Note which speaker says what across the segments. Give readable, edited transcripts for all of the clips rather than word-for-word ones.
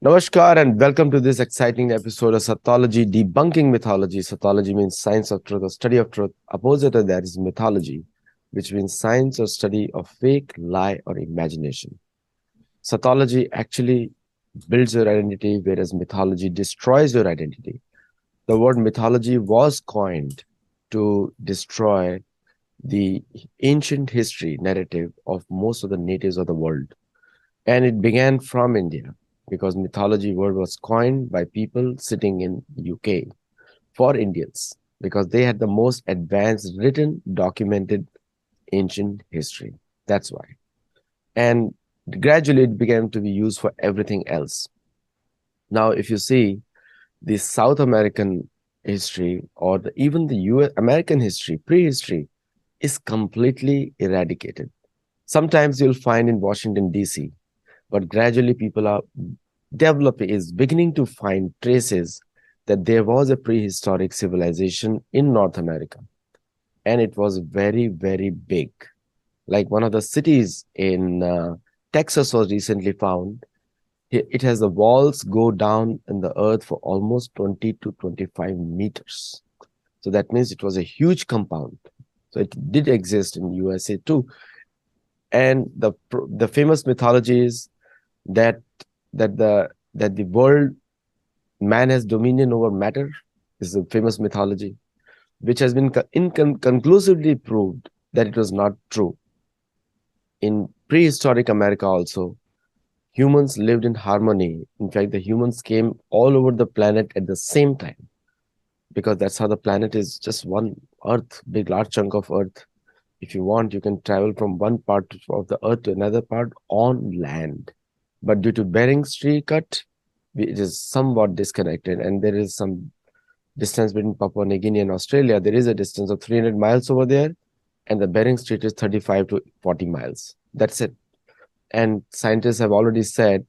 Speaker 1: Namaskar and welcome to this exciting episode of Sattology, Debunking Mythology. Sattology means science of truth or study of truth. Opposite of that is mythology, which means science or study of fake, lie, or imagination. Sattology actually builds your identity, whereas mythology destroys your identity. The word mythology was coined to destroy the ancient history narrative of most of the natives of the world. And it began from India because mythology word was coined by people sitting in UK for Indians because they had the most advanced written documented ancient history. That's why. And gradually it began to be used for everything else. Now, if you see the South American history or even the US American history, prehistory, is completely eradicated. Sometimes you'll find in Washington, D.C., but gradually people are developing, is beginning to find traces that there was a prehistoric civilization in North America. And it was very, very big. Like one of the cities in Texas was recently found. It has the walls go down in the earth for almost 20 to 25 meters. So that means it was a huge compound. So it did exist in USA too. And the famous mythology is that the world man has dominion over matter is a famous mythology, which has been conclusively proved that it was not true. In prehistoric America also, humans lived in harmony. In fact, the humans came all over the planet at the same time because that's how the planet is, just one earth, big large chunk of earth. If you want, you can travel from one part of the earth to another part on land. But due to Bering Strait cut, it is somewhat disconnected, and there is some distance between Papua New Guinea and Australia. There is a distance of 300 miles over there, and the Bering Strait is 35 to 40 miles. That's it. And scientists have already said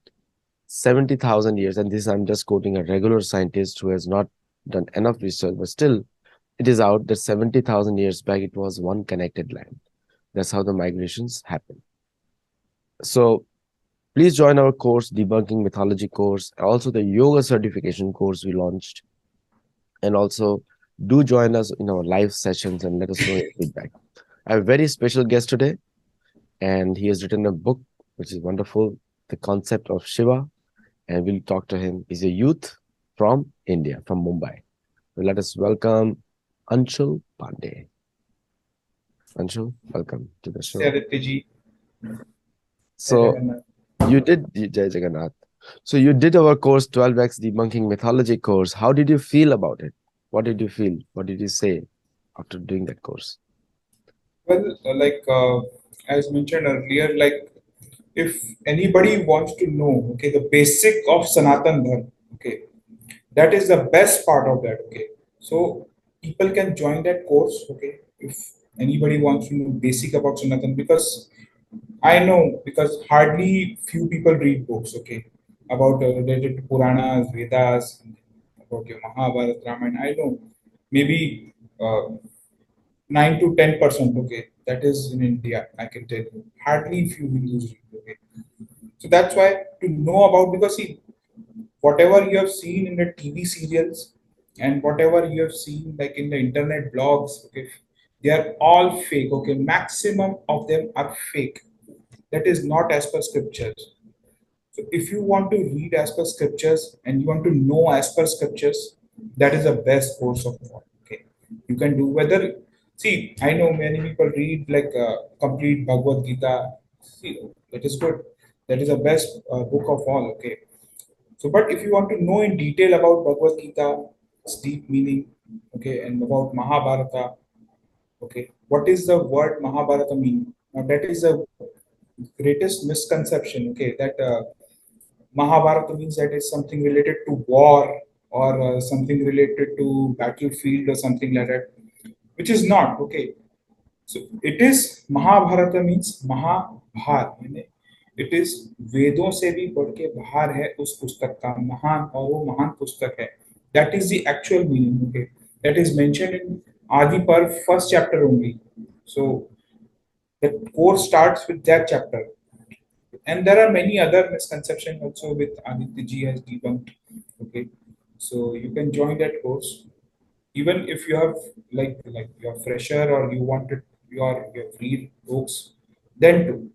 Speaker 1: 70,000 years, and this I'm just quoting a regular scientist who has not done enough research, but still, it is out that 70,000 years back, it was one connected land. That's how the migrations happen. So please join our course, Debunking Mythology course, also the Yoga certification course we launched. And also do join us in our live sessions and let us know your feedback. I have a very special guest today, and he has written a book, which is wonderful, The Concept of Shiva, and we'll talk to him. He's a youth from India, from Mumbai. So let us welcome Anshul Pandey. Anshul, welcome to the show.
Speaker 2: Ji.
Speaker 1: So you did, Jai Jagannath. So you did our course 12x Debunking Mythology course. How did you feel about it? What did you feel? What did you say after doing that course?
Speaker 2: Well, as mentioned earlier, like if anybody wants to know, okay, the basic of Sanatan Dharma, okay, that is the best part of that, okay. So people can join that course, okay, if anybody wants to know basic about Sanatan, because I know because hardly few people read books, okay, about related to Puranas, Vedas, about your Mahabharata, Ramayana. I know maybe. 9 to 10%, okay, that is in India, I can tell you hardly few Hindus read, okay. So that's why to know about, because see, whatever you have seen in the TV serials and whatever you have seen like in the internet blogs, okay, they are all fake, okay, maximum of them are fake. That is not as per scriptures. So if you want to read as per scriptures and you want to know as per scriptures, that is the best course of all. Okay, you can do whether. See, I know many people read like complete Bhagavad Gita. See, that is good. That is the best book of all. Okay. So, but if you want to know in detail about Bhagavad Gita, its deep meaning, okay, and about Mahabharata, okay, what is the word Mahabharata mean? Now, that is the greatest misconception. Okay, that Mahabharata means that it's something related to war or something related to battlefield or something like that, which is not okay. So it is Mahabharata means महाभार, यानी it is वेदों से भी बढ़ के भार है उस पुस्तक का, महान और वो महान पुस्तक है. That is the actual meaning. Okay, that is mentioned in Adi Parv first chapter only. So the course starts with that chapter. And there are many other misconceptions also with Aditya ji has debunked. Okay, so you can join that course even if you have like you're fresher or you wanted your free books, then too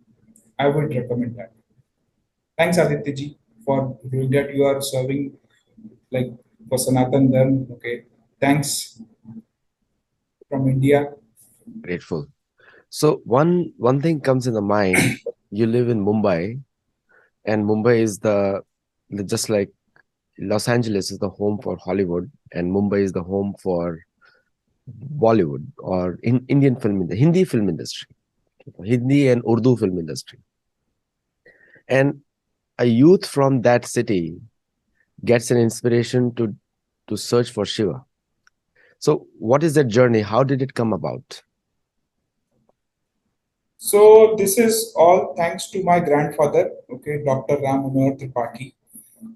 Speaker 2: I would recommend that. Thanks Aditya ji for doing that. You are serving like for Sanatan Dharma. Okay, thanks from India.
Speaker 1: Grateful. So one thing comes in the mind. You live in Mumbai, and Mumbai is just like Los Angeles is the home for Hollywood, and Mumbai is the home for Bollywood or in Indian film, the Hindi film industry, Hindi and Urdu film industry. And a youth from that city gets an inspiration to search for Shiva. So, what is that journey? How did it come about?
Speaker 2: So this is all thanks to my grandfather, okay, Dr. Ram Manohar Tripathi.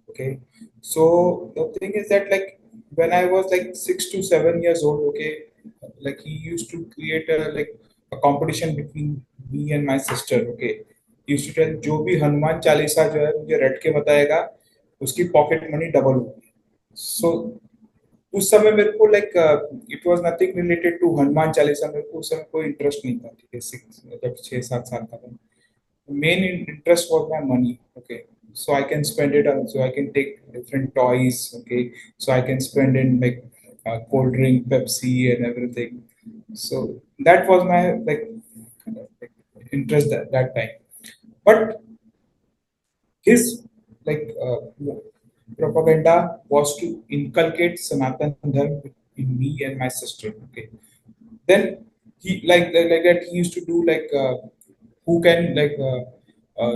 Speaker 2: Okay, so the thing is that like when I was like 6 to 7 years old, okay, like he used to create a competition between me and my sister. Okay, he used to tell जो भी हनुमान चालीसा जो है मुझे रट के बताएगा उसकी pocket money double होगी. So उस समय मेरे को like it was nothing related to Hanuman Chalisa. मेरे को उस समय कोई इंटरेस्ट नहीं था. ठीक है, जब 6 7 साल का था. Main interest was my money. Okay, so I can spend it on, so I can take different toys. Okay, so I can spend in like cold drink, Pepsi, and everything. So that was my like interest that time. But his like propaganda was to inculcate Sanatan Dharma in me and my sister. Okay, then he like that he used to do who can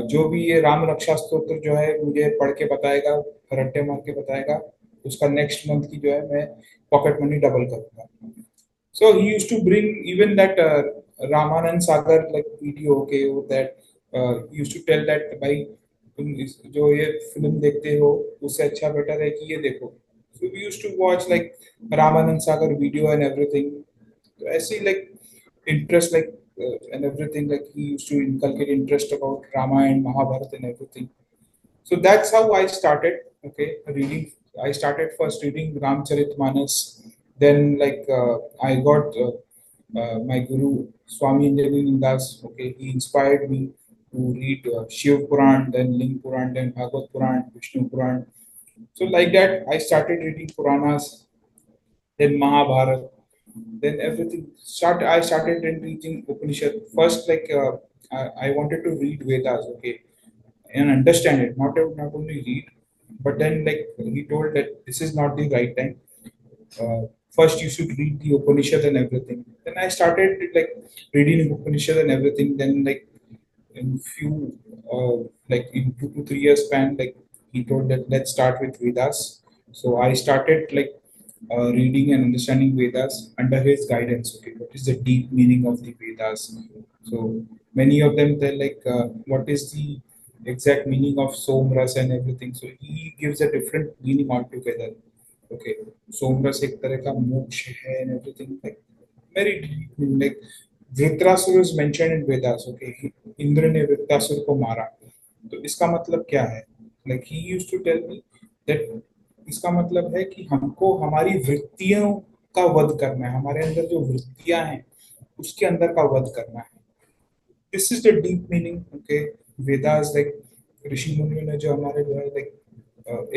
Speaker 2: जो भी ये राम रक्षा स्तोत्र जो है मुझे पढ़ के बताएगा, रट्टे मार के बताएगा, उसका नेक्स्ट मंथ की जो है मैं पॉकेट मनी डबल करूंगा. So he used to bring even that Ramanand Sagar like video. Okay, that he used to tell that भाई तुम जो ये फिल्म देखते हो उससे अच्छा बेटर है कि ये देखो. So we used to watch like Ramanand Sagar video and everything. So I see like interest and everything, like he used to inculcate interest about Rama and Mahabharata and everything. So that's how I started. Okay, reading. I started first reading Ramcharitmanas. Then I got my guru Swami Indrajit Das. Okay, he inspired me to read Shiv Puran, then Ling Puran, then Bhagavad Puran, Vishnu Puran. So like that I started reading Puranas, then Mahabharata, then everything started. I started then reading Upanishad first. I wanted to read Vedas. Okay, and understand it, not only read. But then like he told that this is not the right time. First you should read the Upanishad and everything. Then I started like reading Upanishad and everything. Then like in few like in 2 to 3 years span, like he told that let's start with Vedas. So I started reading and understanding Vedas under his guidance. Okay, what is the deep meaning of the Vedas? So many of them tell what is the exact meaning of Somras and everything. So he gives a different meaning altogether. Okay, Somras एक तरह का मोक्ष है and everything, like very deep meaning. Like Vritrasura is mentioned in Vedas. Okay, Indra ने वृत्रासुर को मारा. तो इसका मतलब क्या है? Like he used to tell me that इसका मतलब है कि हमको हमारी वृत्तियों का वध करना है. हमारे अंदर जो वृत्तियां हैं उसके अंदर का वध करना है. This is the deep meaning. Okay, Vedas like ऋषि मुनियों ने जो हमारे जो है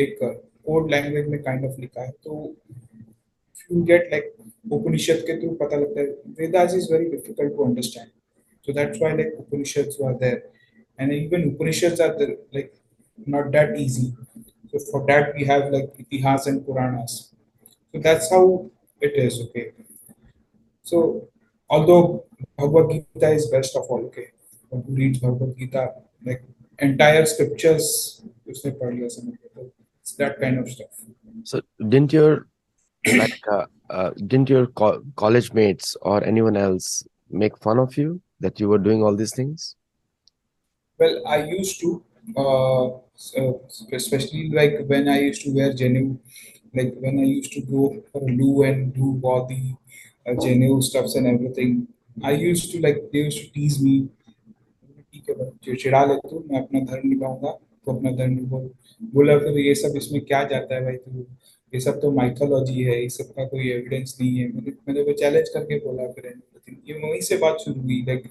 Speaker 2: एक कोड लैंग्वेज में काइंड ऑफ लिखा है. तो यू गेट लाइक उपनिषद के थ्रू पता लगता है. Vedas is very difficult to understand. So that's why like Upanishads were there, and even Upanishads are the, like not that easy. So for that we have like Itihas and Puranas. So that's how it is. Okay. So although Bhagavad Gita is best of all, okay, when who reads Bhagavad Gita, like entire scriptures, उसने पढ़ लिया समझ लिया. तो it's that kind of stuff.
Speaker 1: So, didn't your college mates or anyone else make fun of you that you were doing all these things?
Speaker 2: Well, I used to, so especially like when I used to wear Genu, like when I used to go for a loo and do all the Genu stuffs and everything. I used to like they used to tease me. ठीक ठीक है भाई, जो चिढ़ा ले तू, मैं अपना धर्म निभाऊंगा, तो अपना धर्म निभाओ। बोला फिर ये सब इसमें क्या जाता है भाई, तू ये सब तो माइथोलॉजी है, इस सब का कोई एविडेंस नहीं है। मैंने वो चैलेंज करके बोला फिर, ये वहीं से बात शुरू हुई। Like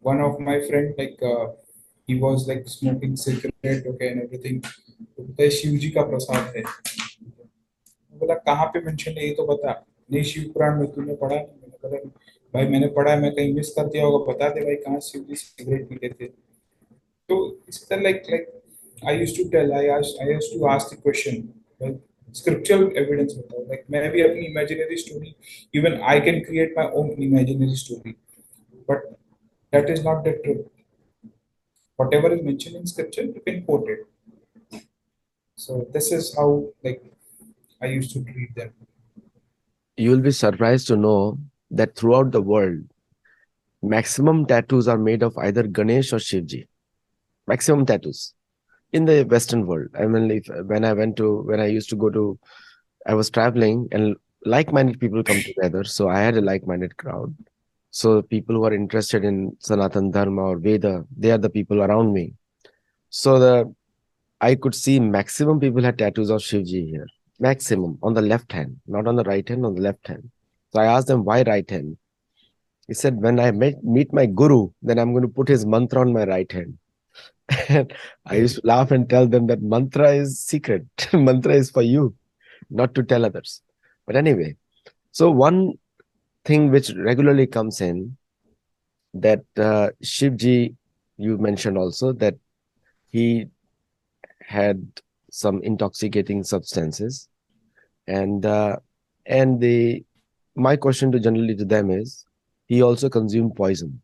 Speaker 2: one of my friend, like he was like smoking cigarette, okay, and everything, तो बोलता है शिव जी का प्रसाद है। बोला कहाँ पे मेंशन है ये तो बता। नहीं, शिव पुराण में तूने पढ़ा है? मैंने बोला भाई मैंने पढ़ा है, मैं कहीं मिस कर दिया होगा, बता दे भाई कहाँ शिव जी सिगरेट पीते थे। तो इस तरह like I used to tell, I used to ask the question, like scriptural evidence बताओ। लाइक मैं भी अपनी imaginary story, even I can create my own imaginary story, but that is not the truth. Whatever is mentioned in scripture, you can quote it. So this is how like I used to treat them.
Speaker 1: You will be surprised to know that throughout the world, maximum tattoos are made of either Ganesh or Shivji. Maximum tattoos in the Western world. I mean, when I used to go to, I was traveling and like-minded people come together. So I had a like-minded crowd. So people who are interested in Sanatana Dharma or Veda, they are the people around me. So I could see maximum people had tattoos of Shivji here. Maximum on the left hand, not on the right hand, on the left hand. So I asked them why right hand. He said, when I meet my guru, then I'm going to put his mantra on my right hand. And I used to laugh and tell them that mantra is secret. Mantra is for you, not to tell others. But anyway, so one thing which regularly comes in, that Shivji, you mentioned also that he had some intoxicating substances, and the my question to generally to them is, he also consumed poison.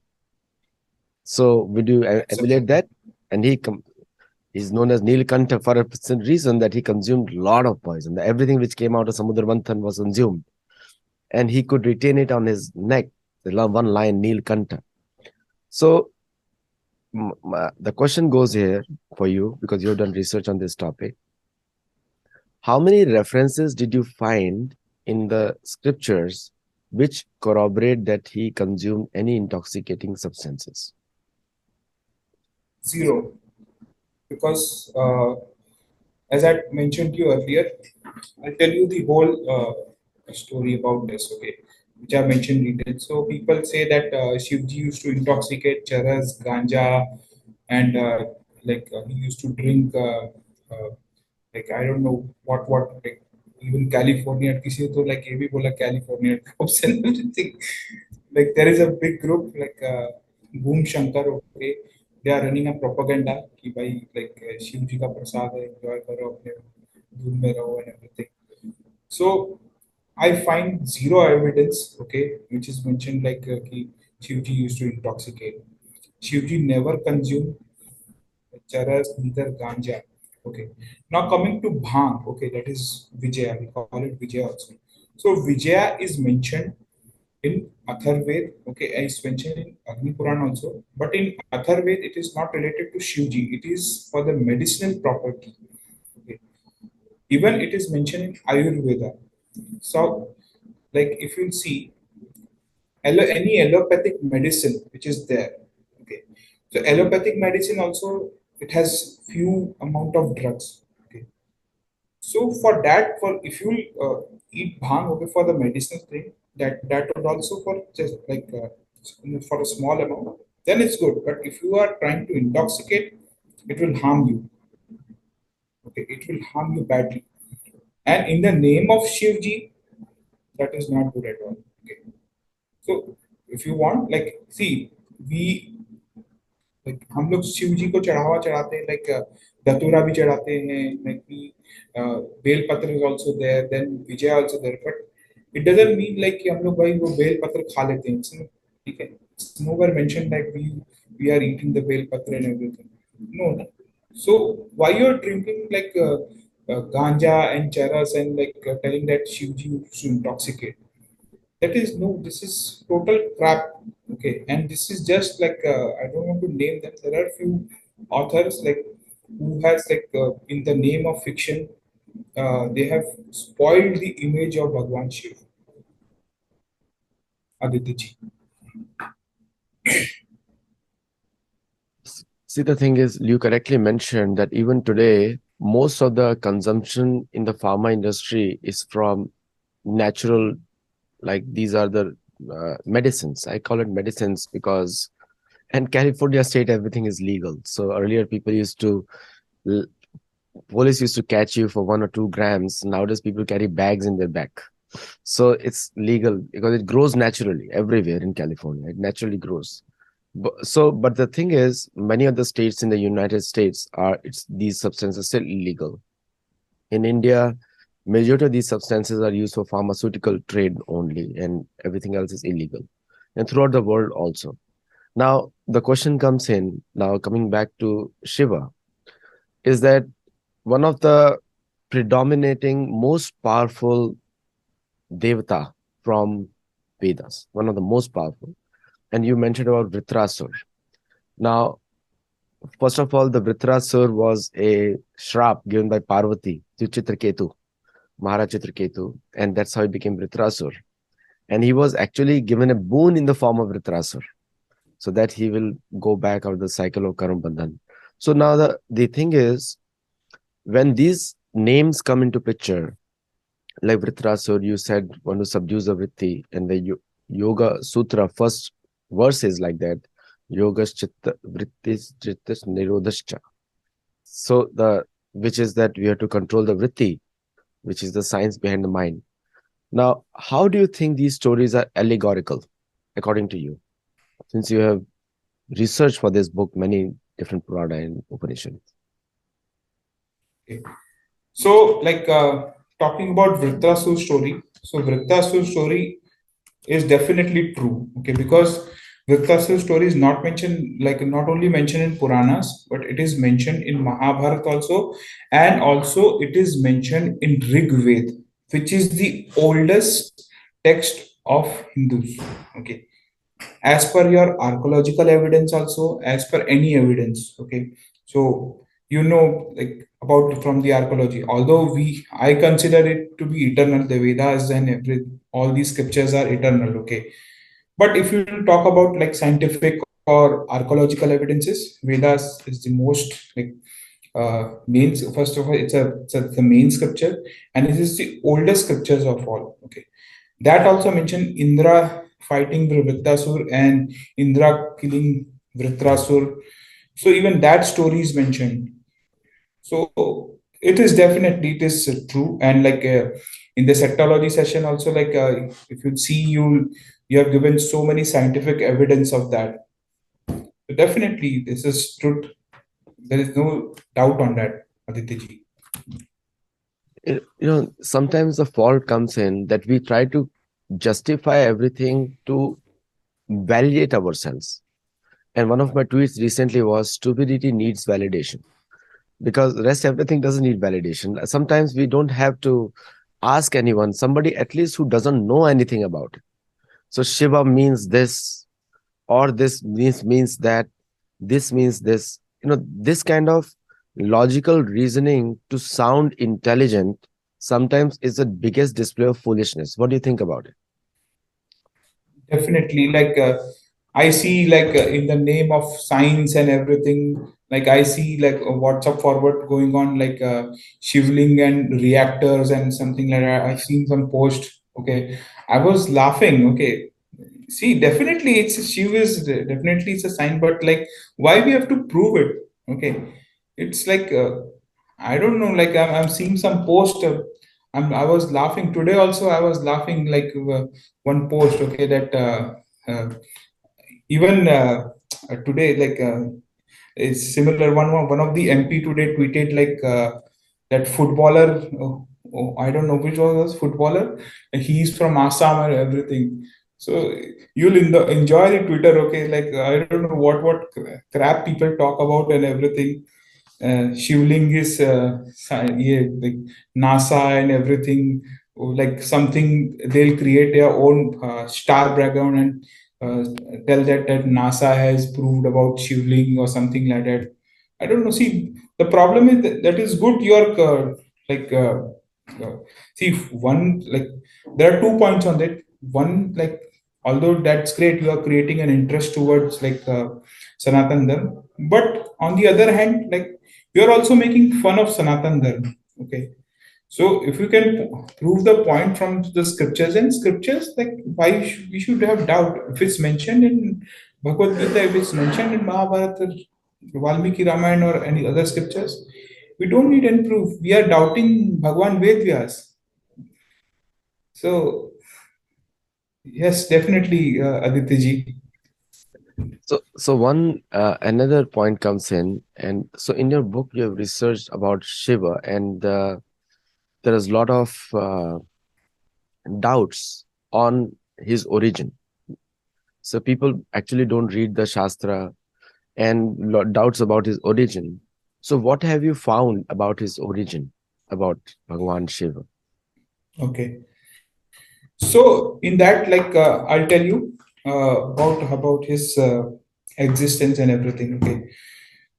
Speaker 1: So would you emulate
Speaker 2: Absolutely.
Speaker 1: that? And he's known as Nilkantha for a reason, that he consumed a lot of poison. Everything which came out of Samudra Manthan was consumed, and he could retain it on his neck. The one line, Nilkantha. So the question goes here for you, because you've done research on this topic. How many references did you find in the scriptures which corroborate that he consumed any intoxicating substances?
Speaker 2: Zero, because as I mentioned to you earlier, I'll tell you the whole story about this. Okay, which I mentioned in detail. So people say that Shivji used to intoxicate charas, ganja, and he used to drink. Like I don't know what like even California किसी तो like ये भी बोला California drops and everything. Like there is a big group like Boom Shankar, okay, they are running a propaganda कि भाई like Shiv जी का प्रसाद है, enjoy करो अपने धूम में रहो and everything. So I find zero evidence, okay, which is mentioned like कि Shivji used to intoxicate. Shivji never consumed charas, neither ganja. Okay. Now coming to bhang, okay, that is Vijaya. We call it Vijaya also. So Vijaya is mentioned in Atharved, okay, and it's mentioned in Agni Puran also. But in Atharved, it is not related to Shivji. It is for the medicinal property. Okay. Even it is mentioned in Ayurveda. So, like if you see any allopathic medicine which is there, okay, so allopathic medicine also it has few amount of drugs, okay. So for that, for if you eat bhang, okay, for the medicinal thing, that would also for just like for a small amount, then it's good. But if you are trying to intoxicate, it will harm you, okay, it will harm you badly. And in the name of Shivji, that is not good at all, okay. So if you want, like, see, we like हम लोग शिव जी को चढ़ावा चढ़ाते हैं, like धतूरा भी चढ़ाते हैं, like bel patra is also there, then Vijay also there, but it doesn't mean like कि हम लोग भाई वो बेल पत्र खा लेते हैं, ठीक है। It's nowhere mention like we are eating the bel patra and everything, no. So why you are drinking like ganja and charas and like telling that Shivji used to intoxicate? That is no, this is total crap, okay. And this is just like I don't want to name them. There are few authors like who has like in the name of fiction they have spoiled the image of Bhagwan Shiv. Aditya ji.
Speaker 1: See, the thing is, you correctly mentioned that even today, most of the consumption in the pharma industry is from natural, like these are the medicines. I call it medicines because, and California state, everything is legal. So earlier people used to, l- police used to catch you for 1 or 2 grams. Nowadays people carry bags in their back. So it's legal because it grows naturally everywhere in California. It naturally grows. But the thing is, many of the states in the United States are it's these substances still illegal. In India, majority of these substances are used for pharmaceutical trade only, and everything else is illegal. And throughout the world also. Now the question comes in. Now coming back to Shiva, is that one of the predominating, most powerful devata from Vedas, one of the most powerful. And you mentioned about Vritrasur. Now, first of all, the Vritrasur was a shrap given by Parvati to Chitraketu, Maharaj Chitraketu, and that's how he became Vritrasur. And he was actually given a boon in the form of Vritrasur, so that he will go back out of the cycle of Karma Bandhan. So now the thing is, when these names come into picture, like Vritrasur, you said want to subdue the vritti, and the Yoga Sutra first verse is like that. Yogas chitta vrittis chittas nirodhascha. So the which is that we have to control the vritti, which is the science behind the mind. Now, how do you think these stories are allegorical, according to you? Since you have researched for this book many different Purana and Upanishads.
Speaker 2: Okay. So, like talking about Vritrasur's story. So, Vritrasur's story is definitely true. Okay, because Vritrasur's story is not mentioned, like not only mentioned in Puranas, but it is mentioned in Mahabharata also, and also it is mentioned in Rig Ved, which is the oldest text of Hindus. Okay, as per your archaeological evidence, also as per any evidence. Okay, so like about from the archaeology, although I consider it to be eternal, the Vedas and all these scriptures are eternal. Okay, but if you talk about like scientific or archaeological evidences, Vedas is the most like main. First of all, it's the main scripture, and it is the oldest scriptures of all. Okay, that also mentioned Indra fighting Vritrasur and Indra killing Vritrasur. So even that story is mentioned. So it is true. And like in the Sattology session also, like if you see, you have given so many scientific evidence of that. So definitely this is truth. There is no doubt on that, Aditya ji.
Speaker 1: Sometimes the fault comes in that we try to justify everything to validate ourselves. And one of my tweets recently was stupidity needs validation, because rest everything doesn't need validation. Sometimes we don't have to ask anyone, somebody at least who doesn't know anything about it. So Shiva means this, or this means that, this means this. This kind of logical reasoning to sound intelligent sometimes is the biggest display of foolishness. What do you think about it?
Speaker 2: Definitely, like I see, like in the name of science and everything, like I see like a WhatsApp forward going on, like shivling and reactors and something like that. I've seen some post. Okay, I was laughing. Okay, see, definitely Shiv is definitely it's a sign, but like why we have to prove it? Okay, it's like I don't know. Like I'm seeing some post. I was laughing today. Also, I was laughing like one post. Okay, that uh, even today, like it's similar. One of the MP today tweeted like that footballer. I don't know which was footballer. He's from Assam and everything. So you'll enjoy the Twitter. Okay, like I don't know what crap people talk about and everything. Shivling is yeah, like NASA and everything, or like something they'll create their own star background and tell that NASA has proved about Shivling or something like that. I don't know. See, the problem is that is good. You're like uh, see one like there are 2 points on that. One, like although that's great, you are creating an interest towards like Sanatan Dharma. But on the other hand, like you are also making fun of Sanatan Dharma. Okay. So if you can prove the point from the scriptures and scriptures, like why we should have doubt if it's mentioned in Bhagavad Gita, if it's mentioned in Mahabharata, Valmiki Ramayana, or any other scriptures, we don't need any proof. We are doubting Bhagwan Ved Vyas. So yes, definitely, Aditya ji.
Speaker 1: So one another point comes in, and so in your book you have researched about Shiva, and there is a lot of doubts on his origin. So people actually don't read the Shastra and doubts about his origin. So what have you found about his origin, about Bhagwan Shiva?
Speaker 2: Okay. So in that, like I'll tell you about his existence and everything. Okay.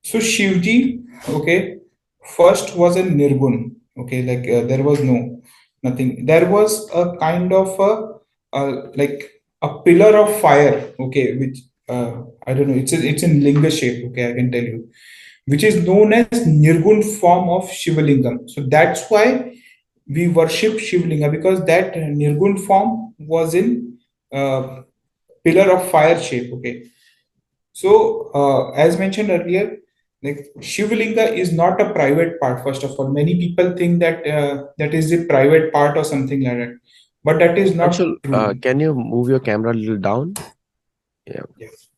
Speaker 2: So Shivji, okay, first was a nirgun. Okay, like there was nothing. There was a kind of like a pillar of fire. Okay, which I don't know. It's in linga shape. Okay, I can tell you, which is known as nirgun form of Shivalingam. So that's why we worship Shivlinga, because that nirgun form was in uh, pillar of fire shape. Okay, so as mentioned earlier, like Shivlinga is not a private part. First of all, many people think that that is the private part or something like that, but that is not
Speaker 1: Anshul,
Speaker 2: true.
Speaker 1: can you move your camera a little down? Yeah.
Speaker 2: Yes.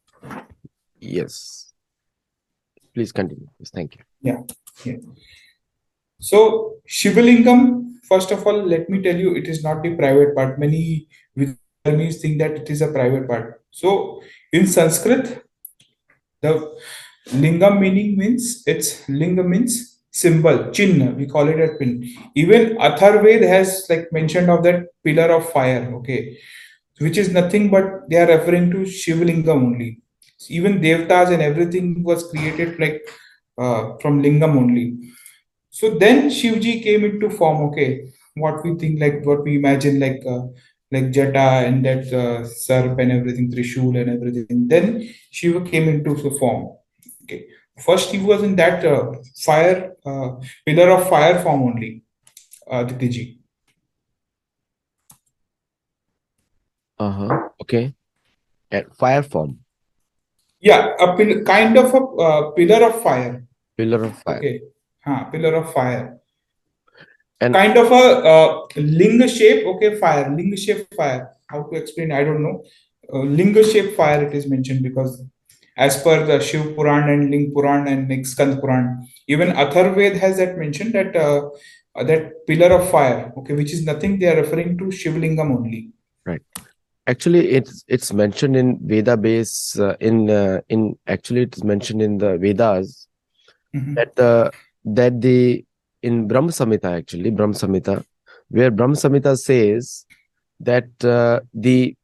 Speaker 1: Yes. Please continue. Yes, thank you.
Speaker 2: Yeah. Yeah. So Shivalingam, first of all, let me tell you, it is not the private part. Many Vidyanis think that it is a private part. So in Sanskrit, the lingam meaning means lingam means symbol, chinna. We call it a pin. Even Atharved has like mentioned of that pillar of fire. Okay, which is nothing but they are referring to Shivlingam only. Even devtas and everything was created like from lingam only. So then Shivji came into form. Okay, what we think, like what we imagine, like Jata and that Sarp and everything, Trishul and everything. Then Shiva came into the form. Okay, first he was in that fire pillar of fire form only. Aditiji.
Speaker 1: Okay. At fire form,
Speaker 2: Yeah, kind of a pillar of fire.
Speaker 1: pillar of fire.
Speaker 2: Okay, pillar of fire.
Speaker 1: And
Speaker 2: Kind of a linga shape. Okay, fire, linga shape fire. How to explain, I don't know. Linga shape fire, it is mentioned, because as per the Shiv Puran and Ling Puran and like Skand Puran, even Atharved has that mentioned that that pillar of fire, okay, which is nothing, they are referring to Shivlingam only.
Speaker 1: right. Actually, it's mentioned in Veda base in actually it's mentioned in the Vedas
Speaker 2: Mhm.
Speaker 1: that the in Brahma Samhita, actually Brahma Samhita, where Brahma Samhita says that the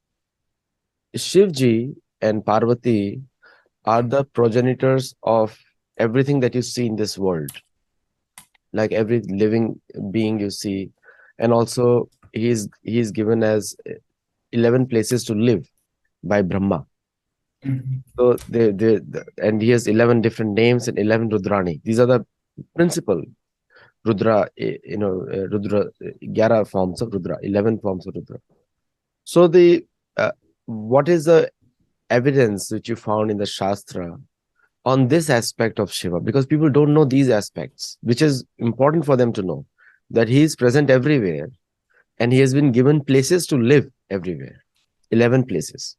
Speaker 1: Shivji and Parvati are the progenitors of everything that you see in this world, like every living being you see, and also he's given as 11 places to live by Brahma.
Speaker 2: Mhm.
Speaker 1: So and he has 11 different names and 11 Rudrani. These are the principal Rudra, Rudra, 11 forms of Rudra, 11 forms of Rudra. So uh, what is the evidence which you found in the Shastra on this aspect of Shiva? Because people don't know these aspects, which is important for them to know, that he is present everywhere and he has been given places to live everywhere, 11 places.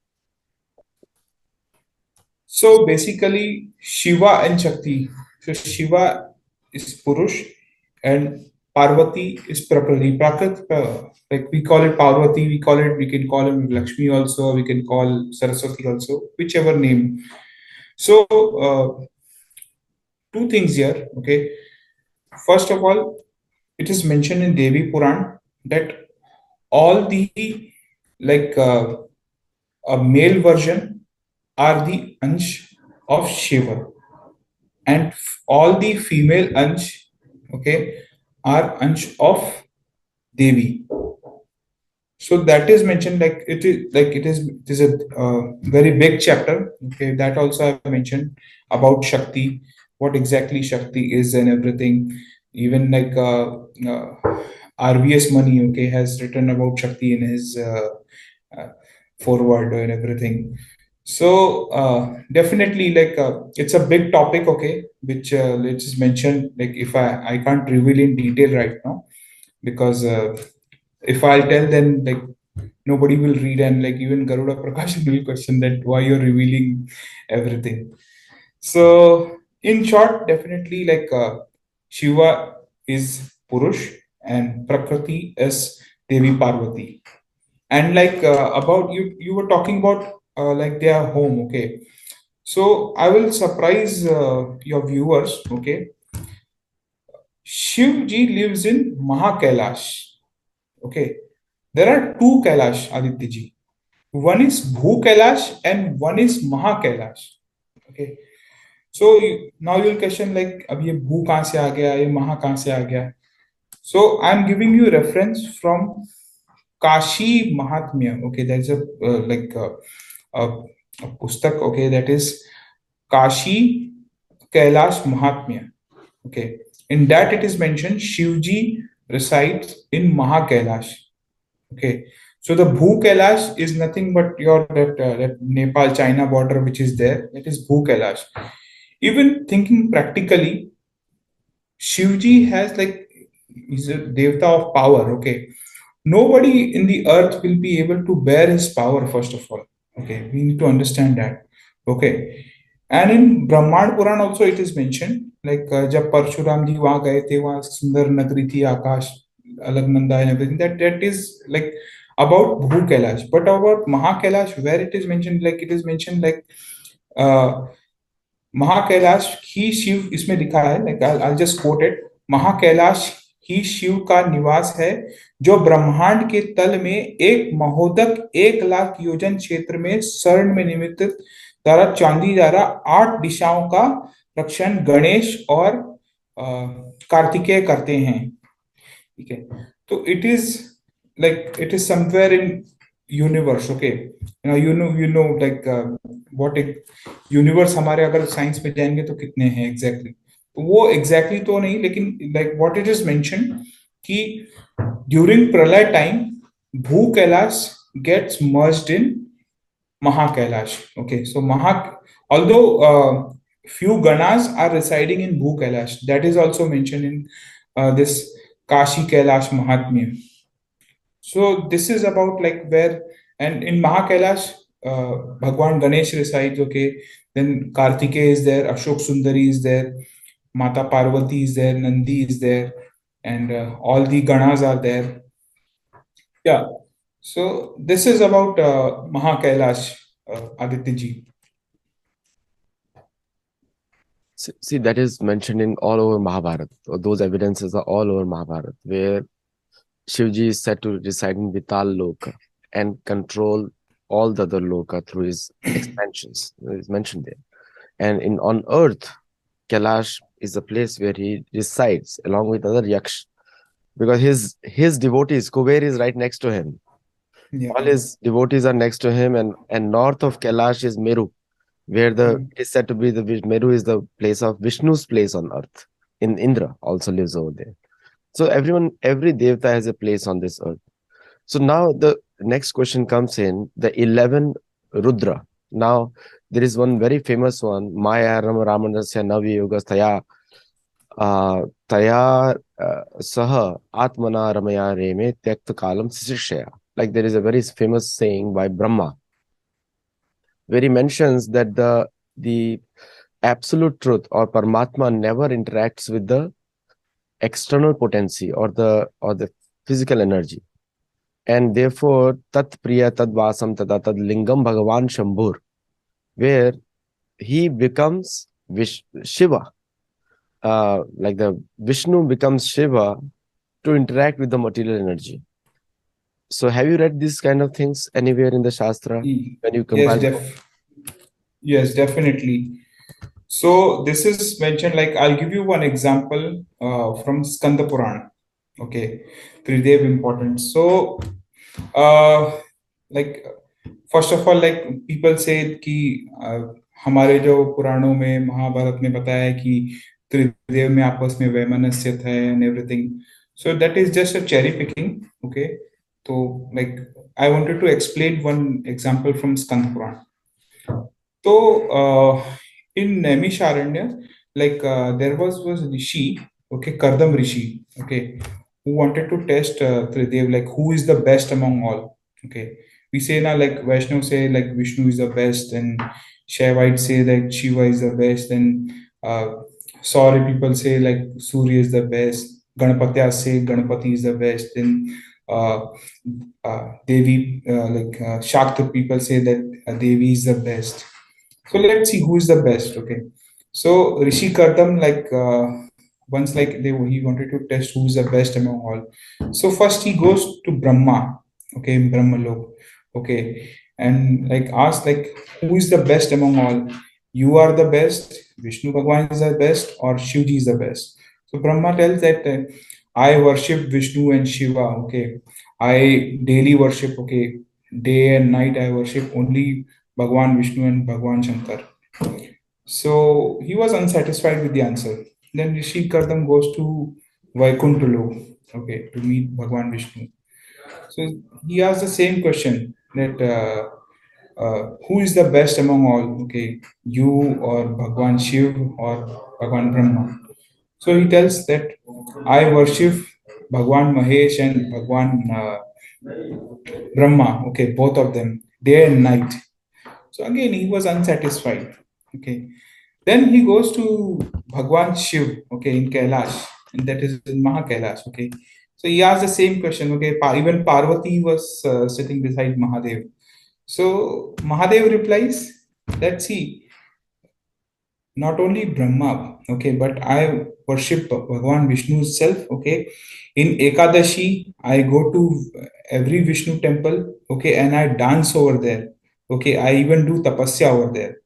Speaker 2: So basically, Shiva and Shakti. So Shiva is Purush and Parvati is Prakriti. Like we call it Parvati, we can call him Lakshmi also, we can call Saraswati also, whichever name. So, two things here. Okay. First of all, it is mentioned in Devi Puran that all the like a male version are the Ansh of Shiva, and all the female Ansh, okay, are Ansh of Devi. So that is mentioned, like it is a very big chapter. Okay, that also I mentioned about Shakti, what exactly Shakti is and everything. Even like RVS Money, okay, has written about Shakti in his uh, forward and everything. So definitely, like it's a big topic, okay, which let's just mention. Like if I can't reveal in detail right now, because if I'll tell, then like nobody will read, and like even Garuda Prakash will question that why you're revealing everything. So in short, definitely, like Shiva is Purush and Prakriti is Devi Parvati. And like about you were talking about like their home, okay. So I will surprise your viewers, okay. Shiv ji lives in Mahakailash, okay. There are two Kailash, Aditya ji. One is Bhu Kailash and one is Maha Kailash. Okay. So now you'll question like अब ये भू कहाँ से आ गया ये महा कहाँ से आ गया. So I'm giving you reference from Kashi Mahatmya. Okay, there's a a pustak. Okay, that is Kashi Kailash Mahatmya. Okay, in that it is mentioned Shivji resides in Maha Kailash. Okay, so the Bhu Kailash is nothing but your that Nepal China border which is there. That is Bhu Kailash. Even thinking practically, Shivji has like he's a devta of power. Okay, nobody in the earth will be able to bear his power. First of all, okay, we need to understand that. Okay, and in Brahmand Puran also it is mentioned like जब परशुराम जी वहां गए थे वहां सुंदर नगरी थी आकाश Alaknanda and everything that is like about Bhu Kailash, but about Maha Kailash where it is mentioned like it is mentioned like uh, Mahakailash ही शिव इसमें लिखा है like I'll just quote it. Mahakailash ही शिव का निवास है जो ब्रह्मांड के तल में एक महोदक 1 लाख योजन क्षेत्र में स्वर्ण में निर्मित द्वारा चांदी द्वारा 8 दिशाओं का रक्षण गणेश और कार्तिकेय करते हैं. ठीक है. तो it is somewhere in universe. Okay, you know like what universe हमारे अगर साइंस में जाएंगे तो कितने हैं एग्जैक्टली तो वो एग्जैक्टली तो नहीं लेकिन like what it is mention कि ड्यूरिंग प्रलय टाइम भू कैलाश गेट्स मर्ज्ड इन महा कैलाश. ओके, सो महा although few ganas are residing in Bhu Kailash, that is also mentioned in this Kashi Kailash Mahatmya. So this is about like where, and in Mahakailash, Bhagwan Ganesh resides. Okay, then Kartikeya is there, Ashok Sundari is there, Mata Parvati is there, Nandi is there, and all the Ganas are there. Yeah. So this is about Mahakailash, Aditya ji.
Speaker 1: See, that is mentioned in all over Mahabharata. Those evidences are all over Mahabharata, where Shivji is said to reside in Vital Loka and control all the other Loka through his expansions. It's mentioned there. And on earth, Kailash is a place where he resides along with other Yaksh, because his devotees, Kuber is right next to him.
Speaker 2: Yeah.
Speaker 1: All his devotees are next to him, and north of Kailash is Meru, where it is said to be Meru is the place of Vishnu's place on earth. In Indra also lives over there. So every devta has a place on this earth. So now the next question comes in, the 11 Rudra. Now there is one very famous one, Maya Ramanasya Navi Yoga Taya Saha Atmana Ramaya Reme Tyakta Kalam Sishaya. Like there is a very famous saying by Brahma, where he mentions that the absolute truth or Paramatma never interacts with the external potency or the physical energy, and therefore tat priya tad vasam tada tad lingam bhagavan shambhur, where he becomes Shiva, like the Vishnu becomes Shiva to interact with the material energy. So have you read these kind of things anywhere in the Shastra when you compile?
Speaker 2: Yes, definitely. So this is mentioned, like I'll give you one example from Skanda Puran. Okay, Tridev important. So Uh, like first of all, like people say कि हमारे जो पुराणों में महाभारत में बताया है कि त्रिदेव में आपस में वैमनस्य है and everything. So that is just a cherry picking. Okay. So like I wanted to explain one example from Skand Puran. So in Naimisharanya, like there was Rishi, okay, Kardam Rishi, okay, who wanted to test Tridev, like who is the best among all. Okay, we say now like Vaishnav say like Vishnu is the best, and Shaivite say like Shiva is the best, and uh, sorry people say like Surya is the best. Ganapatya say Ganapati is the best, and uh, Devi Shakta people say that Devi is the best. So let's see who is the best. Okay. So Rishi Kartam, like once like he wanted to test who is the best among all. So first he goes to Brahma, okay, in Brahma Lok, okay, and like ask like who is the best among all? You are the best, Vishnu Bhagwan is the best, or Shivji is the best. So Brahma tells that I worship Vishnu and Shiva, okay. I daily worship, okay, day and night I worship only Bhagwan Vishnu and Bhagwan Shankar. So he was unsatisfied with the answer. Then Rishi Kardam goes to Vaikuntha Lok, okay, to meet Bhagwan Vishnu. So he asks the same question that who is the best among all? Okay, you or Bhagwan Shiv or Bhagwan Brahma. So he tells that I worship Bhagwan Mahesh and Bhagwan Brahma. Okay, both of them day and night. So again, he was unsatisfied. Okay. Then he goes to Bhagwan Shiv, okay, in Kailash, and that is in Mahakailash, okay. So he asked the same question, okay. Even Parvati was sitting beside Mahadev. So Mahadev replies, let's see, not only Brahma, okay, but I worship Bhagwan Vishnu itself, okay. In Ekadashi, I go to every Vishnu temple, okay, and I dance over there, okay. I even do tapasya over there.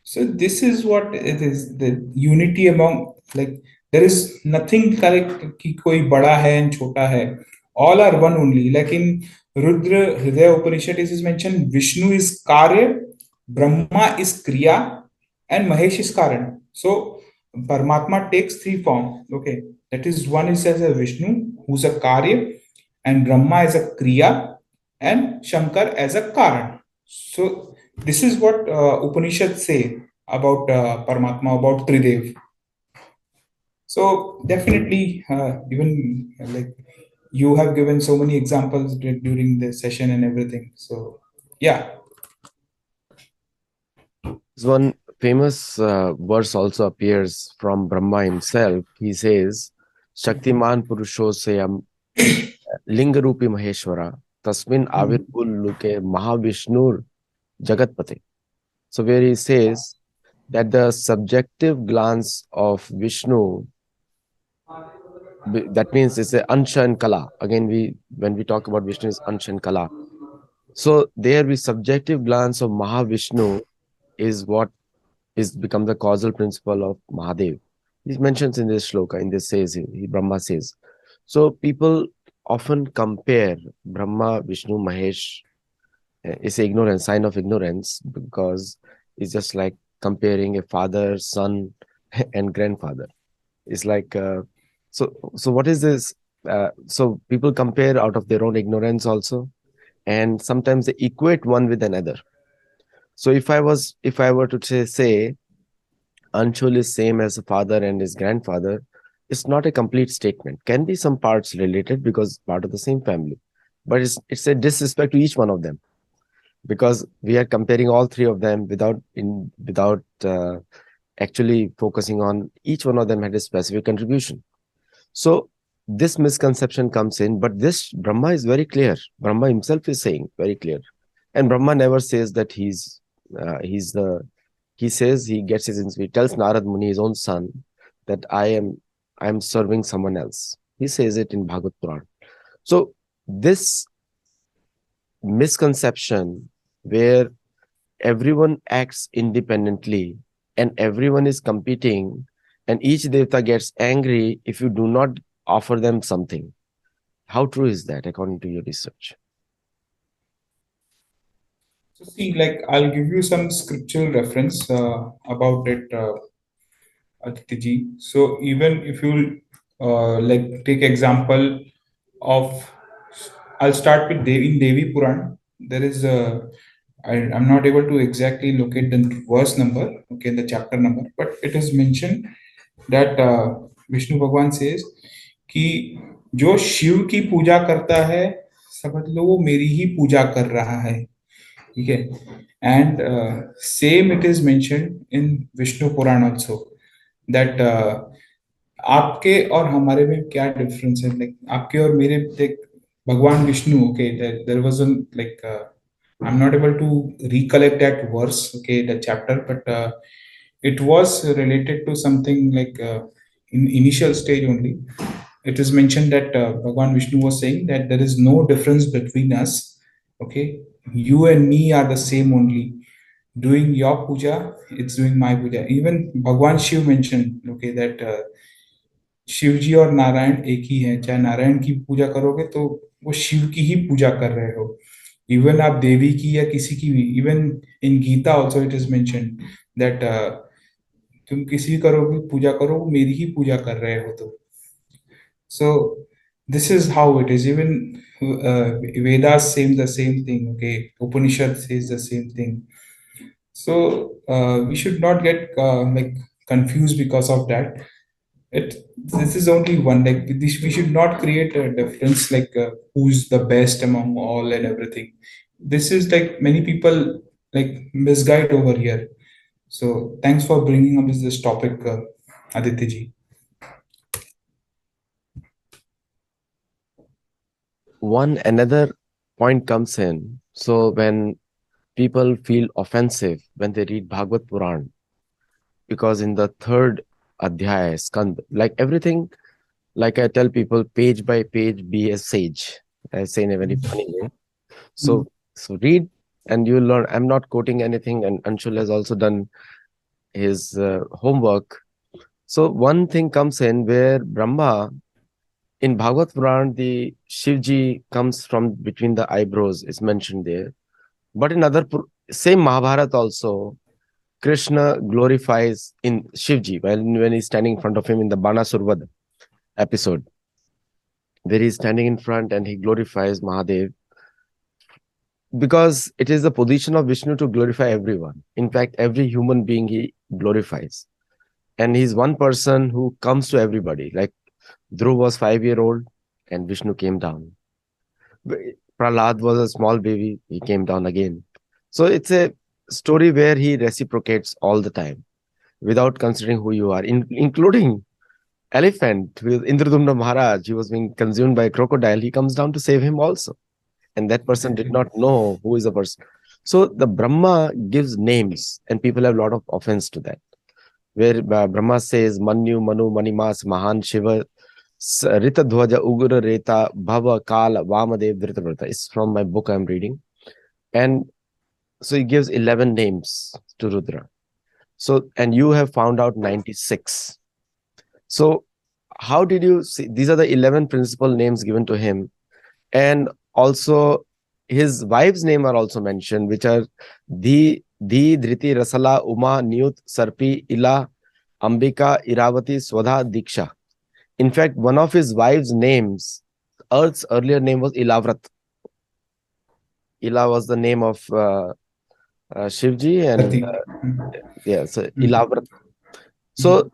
Speaker 2: So this is what it is, the unity among, like there is nothing like कि कोई बड़ा है and छोटा है. All are one only. Like in Rudra Hridaya Upanishad it is mentioned Vishnu is Karya, Brahma is Kriya, and Mahesh is Karan. So Paramatma takes three forms. Okay, that is one is as a Vishnu who's a Karya, and Brahma as a Kriya, and Shankar as a Karan. So this is what Upanishads say about Paramatma, about Tridev. So definitely, even like you have given so many examples during the session and everything. So yeah.
Speaker 1: This one famous verse also appears from Brahma himself. He says, Shaktiman Purusho Sayam Lingarupi Maheshwara Tasmin Avir Luke Mahavishnur Jagatpate. So where he says that the subjective glance of Vishnu, that means it's a Ansha and Kala. Again, when we talk about Vishnu, is Ansha and Kala. So there, the subjective glance of Mahavishnu is what is become the causal principle of Mahadev. He mentions in this shloka, in this says, Brahma says. So people often compare Brahma, Vishnu, Mahesh. It's ignorance, sign of ignorance, because it's just like comparing a father, son, and grandfather. It's like so what is this? So people compare out of their own ignorance also, and sometimes they equate one with another. So if I were to say Anshul is same as a father and his grandfather, it's not a complete statement. Can be some parts related because part of the same family, but it's a disrespect to each one of them, because we are comparing all three of them without actually focusing on each one of them had a specific contribution. So this misconception comes in, but this Brahma is very clear. Brahma himself is saying very clear, and Brahma never says that he's the. He says he gets he tells Narad Muni, his own son, that I am serving someone else. He says it in Bhagavad Puran. So this misconception where everyone acts independently and everyone is competing, and each devta gets angry if you do not offer them something. How true is that according to your research?
Speaker 2: So see, like I'll give you some scriptural reference about it, Aditya. So even if you like take example of, I'll start with Devi Puran. There is a, I'm not able to exactly locate the verse number, okay, the chapter number, but it is mentioned that Vishnu Bhagwan says कि जो शिव की पूजा करता है समझ लो वो मेरी ही पूजा कर रहा है, ठीक है. And same it is mentioned in Vishnu Purana also that आपके और हमारे में क्या डिफरेंस है, लाइक आपके और मेरे, like Bhagwan Vishnu, okay, there was like I am not able to recollect that verse, okay, the chapter, but it was related to something like in initial stage only. It is mentioned that Bhagwan Vishnu was saying that there is no difference between us, okay, you and me are the same only, doing your puja, it's doing my puja. Even Bhagwan Shiv mentioned, okay, that Shiv ji और नारायण एक ही है, चाहे नारायण की पूजा करोगे तो वो शिव की ही पूजा कर रहे हो, इवन आप देवी की या किसी की भी. Even in Gita also it is mention that तुम किसी करोगे पूजा करो वो मेरी ही पूजा कर रहे हो. तो so this is how it is. Even Vedas say the same thing, okay, Upanishad says the same thing. So we should not get like confused because of that. It, this is only one, like this, we should not create a difference like who's the best among all and everything. This is like many people like misguide over here. So thanks for bringing up this topic, Aditya ji.
Speaker 1: One another point comes in. So when people feel offensive when they read Bhagavad Puran, because in the third adhyaya, skand, like everything, like I tell people, page by page, be a sage. I say in a very funny way. So, so read and you'll learn. I'm not quoting anything, and Anshul has also done his homework. So one thing comes in where Brahma, in Bhagavad Puran, the Shivji comes from between the eyebrows, is mentioned there. But in other, same Mahabharata also, Krishna glorifies in Shivji when he's standing in front of him in the Banasurvada episode, where he's standing in front and he glorifies Mahadev, because it is the position of Vishnu to glorify everyone. In fact, every human being he glorifies. And he's one person who comes to everybody. Like Dhruv was 5-year-old and Vishnu came down. Prahlad was a small baby, he came down again. So it's a story where he reciprocates all the time without considering who you are, including elephant with Indradumna Maharaj. He was being consumed by a crocodile. He comes down to save him also. And that person did not know who is the person. So the Brahma gives names, and people have a lot of offense to that. Where Brahma says, Manyu, Manu, Manimas, Mahan, Shiva, Rita Dhwaja, Ugra, Reta, Bhava, Kala, Vamadev, Dhritarvrata. It's from my book I'm reading. And so he gives 11 names to Rudra. So, and you have found out 96. So how did you see? These are the 11 principal names given to him. And also his wife's name are also mentioned, which are Dhi, Dhriti, Rasala, Uma, Niyut, Sarpi, Ila, Ambika, Iravati, Swadha, Diksha. In fact, one of his wives' names, Earth's earlier name was Ilavrat. Ila was the name of Shivji, and yeah, so Ilavrat. So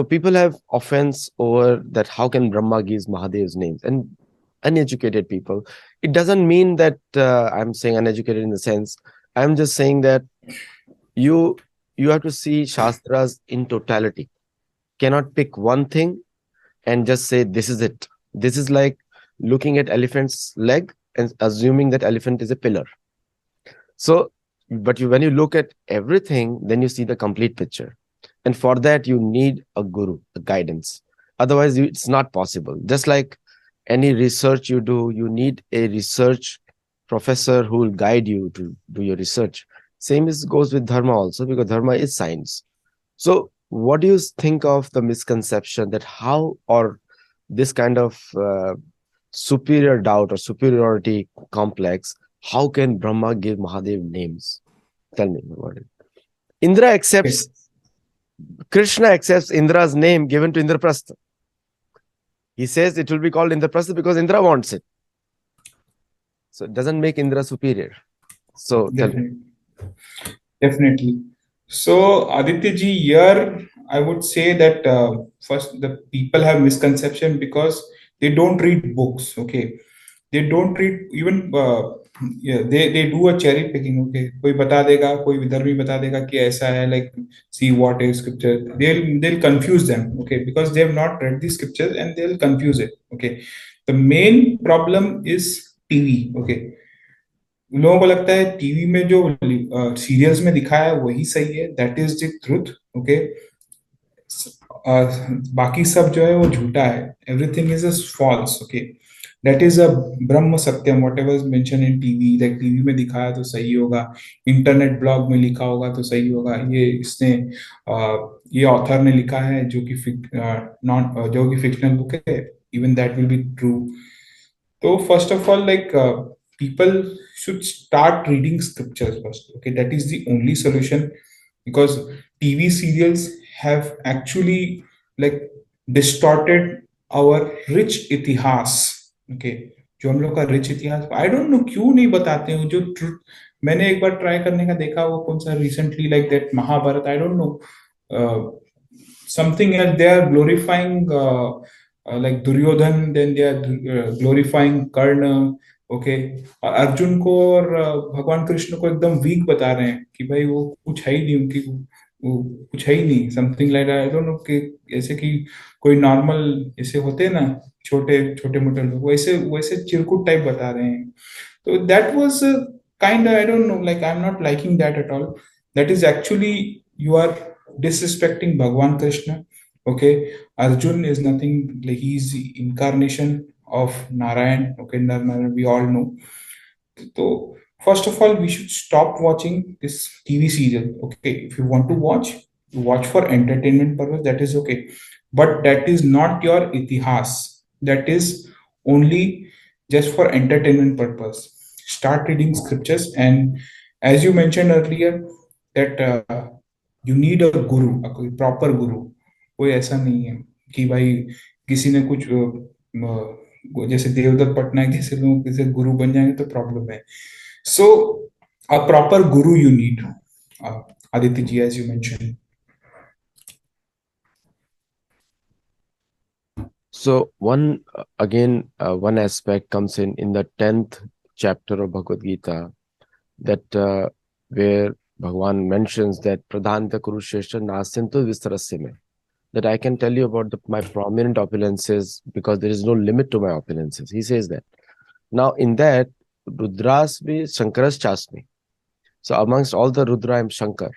Speaker 1: people have offense over that. How can Brahma gives Mahadev's names? And uneducated people. It doesn't mean that I'm saying uneducated in the sense. I'm just saying that you have to see Shastras in totality. Cannot pick one thing and just say this is it. This is like looking at elephant's leg and assuming that elephant is a pillar. So, but when you look at everything, then you see the complete picture. And for that, you need a guru, a guidance. Otherwise, it's not possible. Just like any research you do, you need a research professor who will guide you to do your research. Same goes with Dharma also, because Dharma is science. So what do you think of the misconception that how, or this kind of superior doubt or superiority complex, How can Brahma give Mahadev names? Tell me about it. Indra accepts, Krishna accepts Indra's name given to Indraprastha. He says it will be called Indraprastha because Indra wants it. So it doesn't make Indra superior. So tell me.
Speaker 2: Definitely. Definitely. So, Aditya ji, here I would say that first the people have misconception because they don't read books. Okay, they don't read even. Yeah, they do a cherry picking. Okay, कोई बता देगा, कोई विदर्भी बता देगा कि ऐसा है. Like, see what is scripture. They'll confuse them. Okay, because they have not read the scriptures and they'll confuse it. Okay, the main problem is TV. Okay, लोगों को लगता है टीवी में जो सीरियल्स में दिखाया है वही सही है, that is the truth. Okay, बाकी सब जो है वो झूठा है, everything is false. Okay, that is a Brahma satyam, whatever mention in TV. Like TV में दिखाया तो सही होगा, इंटरनेट ब्लॉग में लिखा होगा तो सही होगा, ये इसने ये ऑथर ने लिखा है जो कि नॉन जो कि फिक्शनल बुक है, even that will be true. So first of all, like people should start reading scriptures first. Okay, that is the only solution, because TV serials have actually like distorted our rich इतिहास. Okay, जो हम लोग का rich इतिहास, आई don't no क्यों नहीं बताते हो जो ट्रुथ. मैंने एक बार ट्राई करने का देखा, वो कौन सा recently, like that Mahabharat, I don't know, something else they are glorifying, like Duryodhan, then they are glorifying Karna. Okay, Arjun को और भगवान कृष्ण को एकदम वीक बता रहे हैं कि भाई वो कुछ है ही नहीं, उनकी वो कुछ है ही नहीं, something like I don't no, कि ऐसे कि कोई नॉर्मल ऐसे होते हैं ना, छोटे छोटे मोटे लोग वैसे वैसे चिरकुट टाइप बता रहे हैं. तो that was kind, I don't no, like I am not liking that at all. That is actually you are disrespecting Bhagwan Krishna. Okay, Arjun is nothing, like he's the incarnation of Narayan. Okay, Narayan, we all know. So first of all, we should stop watching this TV serial. Okay, if you want to watch, watch for entertainment purpose, that is okay, but that is not your itihas. That is only just for entertainment purpose. Start reading scriptures, and as you mentioned earlier, that you need a गुरु, कोई proper गुरु. कोई ऐसा नहीं है कि भाई किसी ने कुछ जैसे देवदत्त पटनायक जैसे लोग किसी गुरु बन जाएंगे तो प्रॉब्लम है. So a proper guru you need, Aditya ji, as you mention.
Speaker 1: So one aspect comes in the 10th chapter of Bhagavad Gita, that where Bhagavan mentions that Pradhanta Kurushestra Nasintu Vistarasya mein, that I can tell you about my prominent opulences because there is no limit to my opulences. He says that. Now in that, Rudras be Shankaras Chasmi. So amongst all the Rudra, I'm Shankar.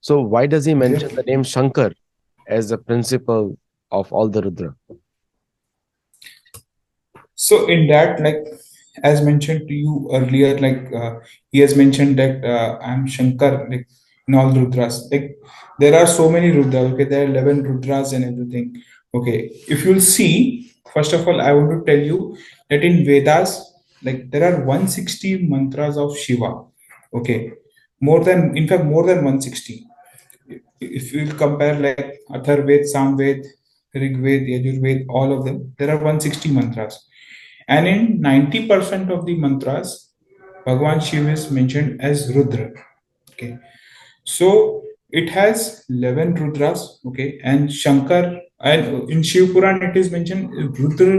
Speaker 1: So why does he mention the name Shankar as the principle of all the Rudra?
Speaker 2: So in that, like as mentioned to you earlier, like he has mentioned that I'm Shankar, like in all Rudras. Like there are so many Rudras. Okay, there are 11 Rudras and everything. Okay, if you'll see, first of all, I want to tell you that in Vedas, like there are 160 mantras of Shiva. Okay, more than, in fact, more than 160. If you compare like Atharved, Samved, Rigved, Yajurved, all of them, there are 160 mantras. And in 90% of the mantras, Bhagwan Shiva is mentioned as Rudra. Okay. So it has 11 Rudras. Okay. And Shankar, and in Shiv Puran it is mentioned Rudra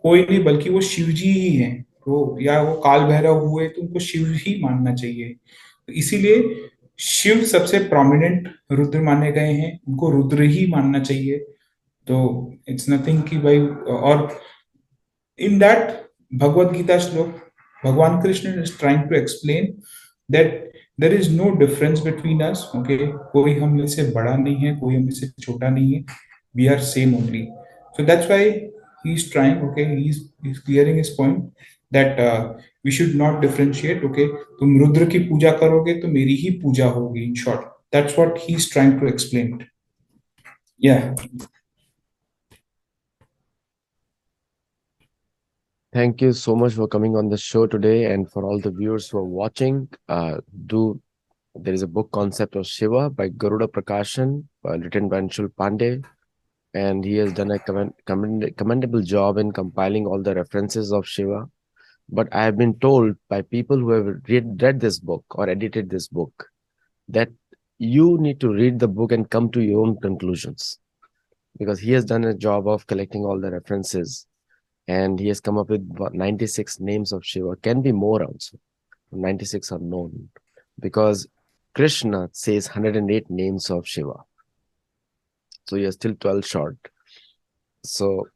Speaker 2: कोई नहीं बल्कि वो शिव जी ही हैं. तो या वो काल भैरव हुए तो उनको शिव ही मानना चाहिए. तो इसीलिए शिव सबसे प्रोमिनेंट रुद्र माने गए हैं, उनको रुद्र ही मानना चाहिए. तो इट्स नथिंग कि भाई, और in that Bhagavad Gita shlok, Bhagwan Krishna is trying to explain that there is no difference between us. Okay, कोई हम में से बड़ा नहीं है, कोई हम में से छोटा नहीं है. We are same only. So that's why he's trying. Okay, he's clearing his point that we should not differentiate. Okay, तुम रुद्र की पूजा करोगे तो मेरी ही पूजा होगी. In short, that's what he's trying to explain. Yeah.
Speaker 1: Thank you so much for coming on the show today, and for all the viewers who are watching. Do There is a book, Concept of Shiva, by Garuda Prakashan, written by Anshul Pandey, and he has done a commendable job in compiling all the references of Shiva. But I have been told by people who have read this book or edited this book that you need to read the book and come to your own conclusions, because he has done a job of collecting all the references, and he has come up with 96 names of Shiva. Can be more also. 96 are known because Krishna says 108 names of Shiva. So you're still 12 short. So,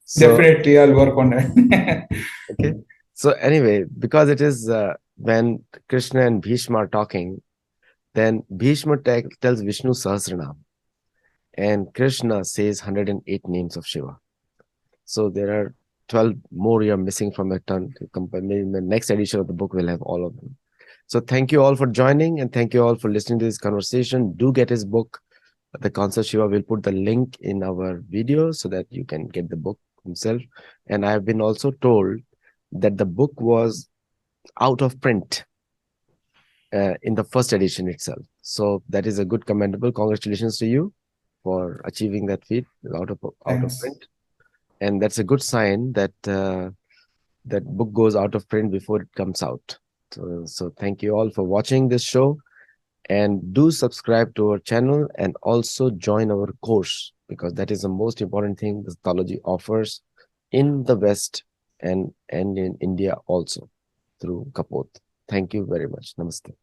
Speaker 1: so
Speaker 2: Definitely, I'll work on it.
Speaker 1: okay. So anyway, because it is when Krishna and Bhishma are talking, then Bhishma tells Vishnu Sahasranam, and Krishna says 108 names of Shiva. So there are 12 more you're missing from a ton to compare. Maybe in the next edition of the book, we'll have all of them. So thank you all for joining, and thank you all for listening to this conversation. Do get his book, The Concept Shiva. We'll put the link in our video so that you can get the book himself. And I have been also told that the book was out of print in the first edition itself. So that is a good commendable. Congratulations to you for achieving that feat out of
Speaker 2: Thanks.
Speaker 1: print. And that's a good sign that that book goes out of print before it comes out. So thank you all for watching this show, and do subscribe to our channel and also join our course, because that is the most important thing the Sattology offers in the West and in India also through Kapoth. Thank you very much. Namaste.